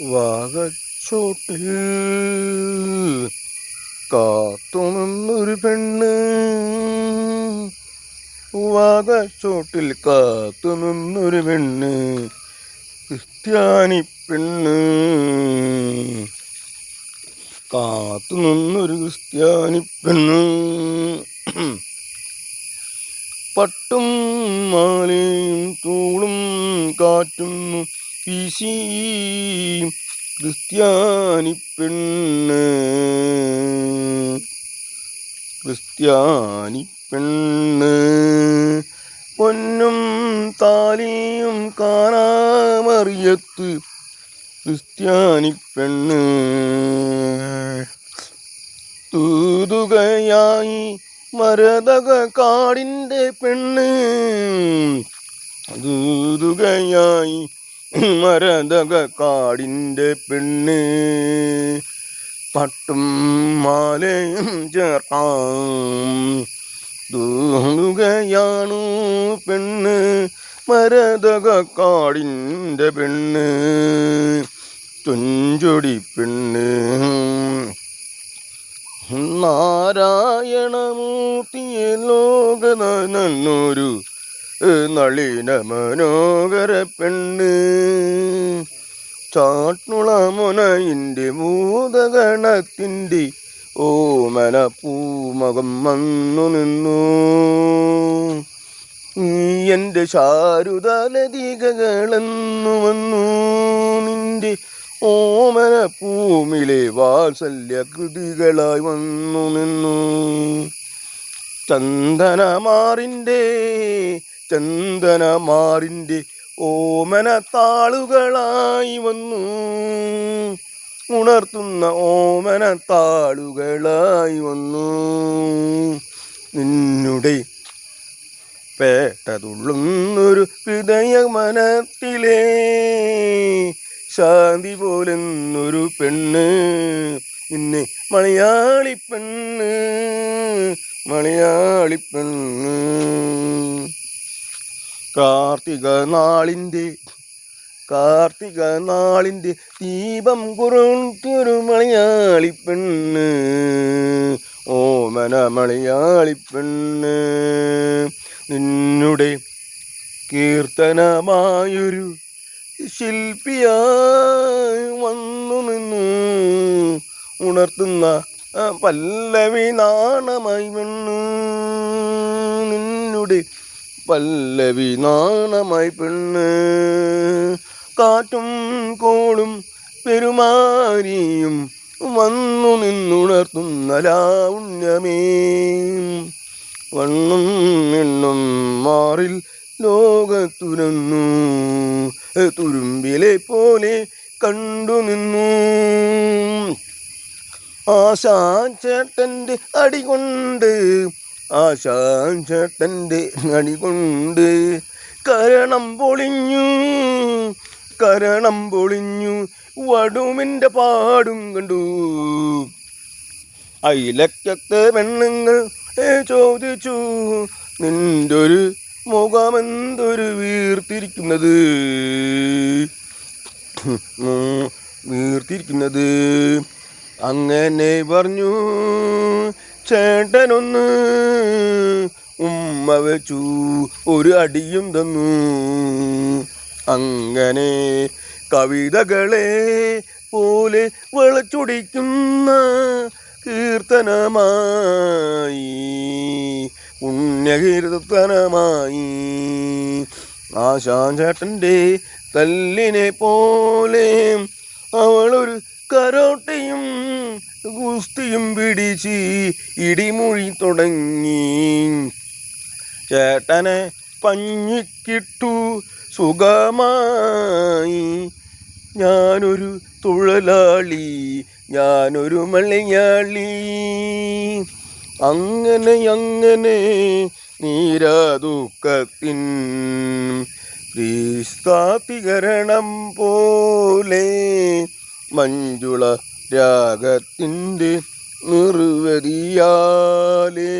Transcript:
വാകച്ചോട്ടിൽ കാത്തുനിന്നൊരു പെണ്ണ്, വാകച്ചോട്ടിൽ കാത്തുനിന്നൊരു പെണ്ണ്, ക്രിസ്ത്യാനി പെണ്ണ്, കാത്തുനിന്നൊരു ക്രിസ്ത്യാനി പെണ്ണ്. പട്ടും മാലയും തൂളും കാറ്റും വീശി ക്രിസ്ത്യാനി പെണ്ണ്, ക്രിസ്ത്യാനി പെണ്ണ്. പൊന്നും താലിയും കാണാമറിയത്ത് ക്രിസ്ത്യാനി പെണ്ണ്, തൂതുകയായി മരതക കാടിൻ്റെ പെണ്ണ്, തൂതുകയായി മരതക കാടിൻ്റെ പെണ്ണ്. പട്ടും മാലയും ചേർക്കാം തൂതുകയാണു പെണ്ണ്, മരതക കാടിൻ്റെ പെണ്ണ്, തുഞ്ചൊടി പെണ്ണ്. നാരായണമൂർത്തിയെ ലോകനന്നൊരു നളിന മനോഹര പെണ്ണ്, ചാട്ടുളമുനയിൻ്റെ ഭൂതഗണത്തിൻ്റെ ഓമന പൂമകം വന്നു നിന്നു. എൻ്റെ ശാരുതലതികകളെന്നു വന്നു നിൻ്റെ ഓമന പൂമിലെ വാത്സല്യ കൃതികളായി വന്നു നിന്നു. ചന്ദനമാറിൻ്റെ ഓമന താളുകളായി വന്നു, ഉണർത്തുന്ന ഓമന താളുകളായി വന്നു. നിന്നുടെ പേട്ടതുള്ളുന്നൊരു ഹൃദയമനത്തിലെ ശാന്തി പോലെന്നൊരു പെണ്ണ്, നിന്നെ മലയാളി പെണ്ണ്, മലയാളി പെണ്ണ്. കാർത്തിക നാളിൻ്റെ ദീപം കുറുത്തൊരു മലയാളി പെണ്ണ്, ഓമന മലയാളി പെണ്ണ്. നിന്നുടെ കീർത്തനമായൊരു ശില്പിയായി വന്നു നിന്നു, ഉണർത്തുന്ന പല്ലവി നാണമായി പെണ്ണ്, നിന്നുടെ പല്ലവി നാണമായി പെണ്ണ്. കാറ്റും കോളും പെരുമാരിയും വന്നു നിന്നുണർത്തുന്ന ലാവണ്യമേ, വണ്ണും എണ്ണും മാറിൽ ലോകത്തുരന്നു തുരുമ്പിലെ പോലെ കണ്ടു നിന്നു. ആശാചേട്ടൻ്റെ അടികൊണ്ട്, ആശാചേട്ടൻ്റെ അടികൊണ്ട് കരണം പൊളിഞ്ഞു വടുമിൻ്റെ പാടും കണ്ടു. അയിലക്കത്തെ പെണ്ണുങ്ങൾ ചോദിച്ചു, നിൻ്റൊരു മുഖമെന്തൊരു വീർത്തിരിക്കുന്നത്. അങ്ങനെ പറഞ്ഞു ചേട്ടനൊന്ന് ഉമ്മ വെച്ചു, ഒരു അടിയും തന്നു. അങ്ങനെ കവിതകളെ പോലെ വിളച്ചൊടിക്കുന്ന കീർത്തനമായി, പുണ്യകീർത്തനമായി. ആശാചേട്ടൻ്റെ തല്ലിനെ പോലെ അവളൊരു കരോട്ടയും ഗുസ്തിയും പിടിച്ച് ഇടിമൊഴി തുടങ്ങി. ചേട്ടനെ പഞ്ഞിക്കിട്ടു സുഖമായി. ഞാനൊരു തൊഴിലാളി, ഞാനൊരു മലയാളി. അങ്ങനെ നീരാദുഃഖത്തിൻ ക്രിസ്താതികരണം പോലെ മഞ്ജുള രാഗത്തിൻ്റെ നിർവൃതിയാലേ